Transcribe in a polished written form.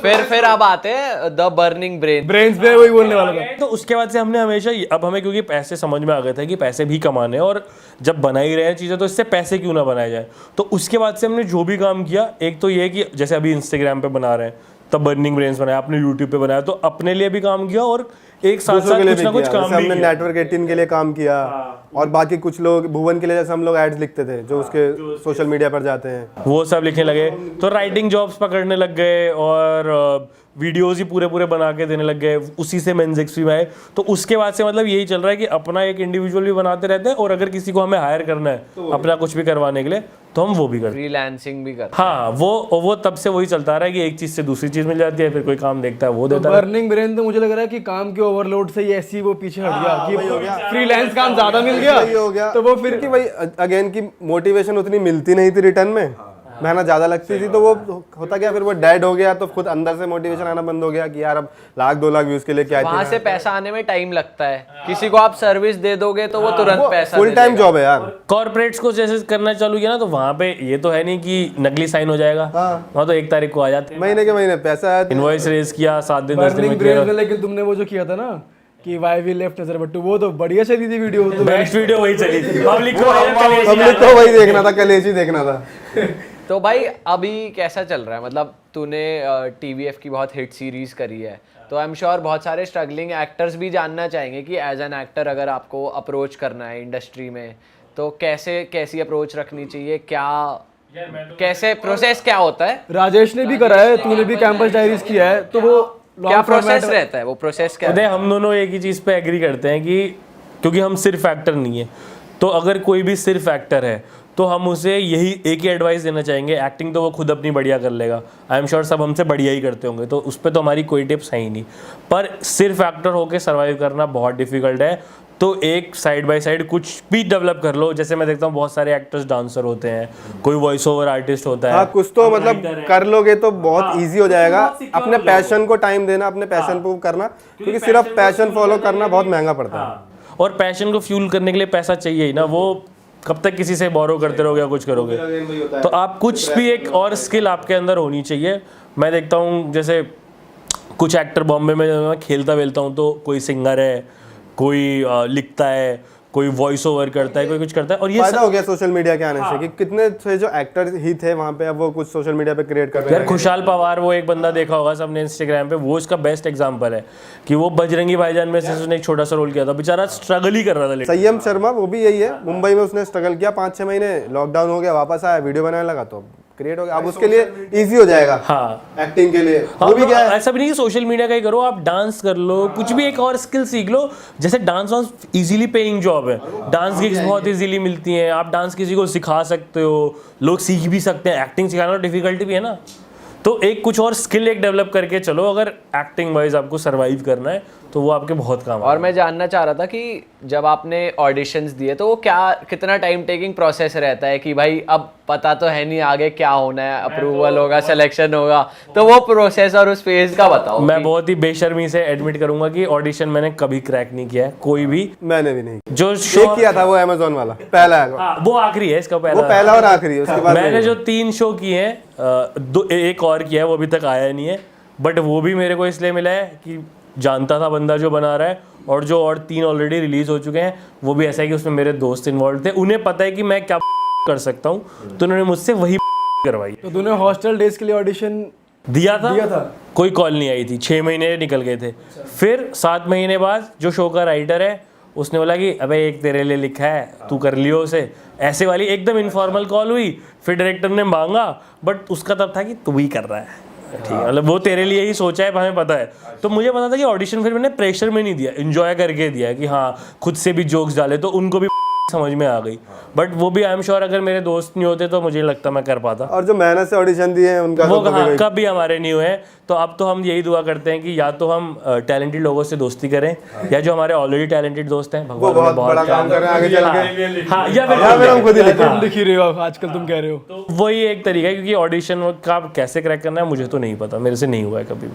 फिर अब आते हैं द बर्निंग ब्रेन्स पे वही बोलने वाला था। तो उसके बाद से हमने हमेशा अब हमें क्योंकि पैसे समझ में आ गए थे कि पैसे भी कमाने हैं और जब बना ही रहे हैं चीज़ें तो इससे पैसे क्यों ना बनाए जाए। तो उसके बाद से हमने जो भी काम किया, एक तो ये कि जैसे अभी इंस्टाग्राम पे बना रहे हैं, तब बर्निंग ब्रेन्स बनाया, आपने यूट्यूब पे बनाया, तो अपने लिए भी काम किया और एक साथ साथ कुछ ना कुछ काम भी हमने किया। नेटवर्क 18 के लिए काम किया और बाकी कुछ लोग भुवन के लिए, जैसे हम लोग एड्स लिखते थे जो उसके सोशल मीडिया पर जाते हैं, वो सब लिखने लगे। तो राइटिंग जॉब्स पकड़ने लग गए और वीडियोस ही पूरे बना के देने लग गए, उसी से मेंस भी आए। तो उसके बाद से मतलब यही चल रहा है कि अपना एक इंडिविजुअल भी बनाते रहते हैं और अगर किसी को हमें हायर करना है अपना कुछ भी करवाने के लिए तो हम वो भी करते हैं, फ्रीलांसिंग भी करते हाँ। वो तब से वही चलता आ रहा है कि एक चीज से दूसरी चीज मिल जाती है, फिर कोई काम देखता है वो देता है। बर्निंग ब्रेन तो मुझे लग रहा है कि काम के ओवरलोड से ही ऐसी वो पीछे हट गया कि फ्रीलांस काम ज्यादा मिल गया, तो वो फिर कि भाई अगेन की मोटिवेशन उतनी मिलती नहीं थी रिटर्न में, मेहनत ज्यादा लगती थी, तो वो होता क्या, फिर वो डेड हो गया, तो खुद अंदर से मोटिवेशन आना बंद हो गया कि यार अब 1-2 लाख व्यूज के लिए क्या, वहां से पैसा आने में टाइम लगता है। किसी को आप सर्विस दे दोगे तो वो तुरंत पैसा फुल टाइम जॉब है यार। कॉर्पोरेट्स को जैसे करना चालू किया ना, तो वहाँ पे ये तो है नहीं कि नकली साइन हो जाएगा, वहाँ तो 1 तारीख को आ जाते हैं, महीने के महीने पैसा है। इनवॉइस रेज किया 7 दिन 10 दिन में बर्निंग किया। ब्रेन में। लेकिन तुमने वो जो किया था ना कि वाई वी लेफ्ट नजर बट्टू, वो तो बढ़िया चली थी वीडियो। तो नेक्स्ट वीडियो वही चली थी, पब्लिक को पब्लिक को वही देखना था, कलेश ही देखना था। तो भाई अभी कैसा चल रहा है? मतलब तूने टीवीएफ की बहुत हिट सीरीज करी है, तो आई एम श्योर बहुत सारे स्ट्रगलिंग एक्टर्स भी जानना चाहेंगे कि एज एन एक्टर अगर आपको अप्रोच करना है इंडस्ट्री में तो कैसी अप्रोच रखनी चाहिए, कैसे प्रोसेस क्या होता है? राजेश ने भी करा है, तूने भी कैंपस डायरीज किया है, तो वो क्या प्रोसेस रहता है? वो प्रोसेस क्या है? हम दोनों एक ही चीज़ पे एग्री करते हैं कि क्योंकि हम सिर्फ एक्टर नहीं है, तो अगर कोई भी सिर्फ एक्टर है तो हम उसे यही एक ही एडवाइस देना चाहेंगे, एक्टिंग तो वो खुद अपनी बढ़िया कर लेगा, आई एम श्योर सब हमसे बढ़िया ही करते होंगे, तो उस पर तो हमारी कोई टिप्स है ही नहीं। पर सिर्फ एक्टर होके सर्वाइव करना बहुत डिफिकल्ट है, तो एक साइड बाय साइड कुछ भी डेवलप कर लो। जैसे मैं देखता हूँ बहुत सारे एक्टर्स डांसर होते हैं, कोई वॉइस ओवर आर्टिस्ट होता है, हाँ कुछ तो मतलब कर लोगे तो बहुत इजी हो जाएगा। अपने पैशन को टाइम देना, अपने पैशन को करना, क्योंकि सिर्फ पैशन फॉलो करना बहुत महंगा पड़ता है। और पैशन को फ्यूल करने के लिए पैसा चाहिए ही ना, वो कब तक किसी से बोरो करते रहोगे या कुछ करोगे। तो आप कुछ भी एक और स्किल आपके अंदर होनी चाहिए। मैं देखता हूँ जैसे कुछ एक्टर बॉम्बे में मैं खेलता वेलता हूँ, तो कोई सिंगर है, कोई लिखता है, कोई वॉइस ओवर करता है, कोई कुछ करता है, और ये फायदा हो गया सोशल मीडिया के आने से कि कितने से जो एक्टर ही थे वहाँ पे, अब वो कुछ सोशल मीडिया पे क्रिएट कर रहे हैं। यार खुशहाल पवार, वो एक बंदा देखा होगा सबने इंस्टाग्राम पे, वो इसका बेस्ट एग्जांपल है कि वो बजरंगी भाईजान में से उसने एक छोटा सा रोल किया था, बेचारा स्ट्रगल ही कर रहा था। संयम शर्मा वो भी यही है, मुंबई में उसने स्ट्रगल किया 5-6 महीने, लॉकडाउन हो गया, वापस आया, वीडियो बनाने लगा, तो क्रिएट हो गया। अब उसके लिए इजी हो जाएगा एक्टिंग के लिए। वो भी क्या है, ऐसा भी नहीं कि सोशल मीडिया का ही करो, आप डांस कर लो, कुछ भी एक और स्किल सीख लो। जैसे डांस वांस इजीली पेइंग जॉब है, डांस गिग्स बहुत इजीली मिलती हैं, आप डांस किसी को सिखा सकते हो, लोग सीख भी सकते हैं। एक्टिंग सिखाना डिफिकल्टी भी है ना, तो एक कुछ और स्किल एक डेवलप करके चलो, अगर एक्टिंग वाइज आपको सर्वाइव करना है तो वो आपके बहुत काम है। और मैं जानना चाह रहा था कि जब आपने ऑडिशंस दिए तो वो कितना टाइम टेकिंग प्रोसेस रहता है कि भाई अब पता तो है नहीं आगे क्या होना है, अप्रूवल होगा, सिलेक्शन होगा, तो वो प्रोसेस और उस फेज का बताओ। मैं बहुत ही बेशर्मी से एडमिट करूंगा कि ऑडिशन मैंने कभी क्रैक नहीं किया है, कोई भी। मैंने भी नहीं जो शो किया था वो अमेज़न वाला पहला है, वो आखिरी है इसका, वो पहला और आखिरी, उसके बाद मैंने जो 3 शो किए हैं, एक और किया है वो अभी तक आया नहीं है, बट वो भी मेरे को इसलिए मिला है कि जानता था बंदा जो बना रहा है, और जो और 3 ऑलरेडी रिलीज हो चुके हैं वो भी ऐसा है कि उसमें मेरे दोस्त इन्वॉल्व थे, उन्हें पता है कि मैं क्या कर सकता हूँ, तो उन्होंने मुझसे वही करवाई। तो तूने हॉस्टल डेज के लिए ऑडिशन दिया था, कोई कॉल नहीं आई थी, 6 महीने निकल गए थे। फिर 7 महीने बाद जो शो का राइटर है उसने बोला कि अबे एक तेरे लिए लिखा है, तू कर लियो उसे, ऐसे वाली एकदम इनफॉर्मल कॉल हुई। फिर डायरेक्टर ने मांगा, बट उसका तब था कि तू ही कर रहा है, ठीक है, मतलब वो तेरे लिए ही सोचा है, हमें पता है। तो मुझे पता था कि ऑडिशन फिर मैंने प्रेशर में नहीं दिया, एंजॉय करके दिया कि हाँ खुद से भी जोक्स डाले, तो उनको भी समझ में आ गई। बट वो भी आई एम श्योर अगर मेरे दोस्त नहीं होते तो मुझे नहीं लगता मैं कर पाता। और जो मेहनत से ऑडिशन दिए हैं उनका वो कभी हमारे नहीं हुए। तो अब तो हम यही दुआ करते हैं कि या तो हम टैलेंटेड लोगों से दोस्ती करें, या जो हमारे ऑलरेडी टैलेंटेड दोस्त हैं भगवान बहुत बड़ा काम कर रहे हैं आगे चल के, हाँ, या फिर हम खुद ही लिख ही रहे हो आजकल, तुम कह रहे हो। तो वही एक तरीका है, क्योंकि ऑडिशन का कैसे क्रैक करना है मुझे तो नहीं पता, मेरे से नहीं हुआ है कभी।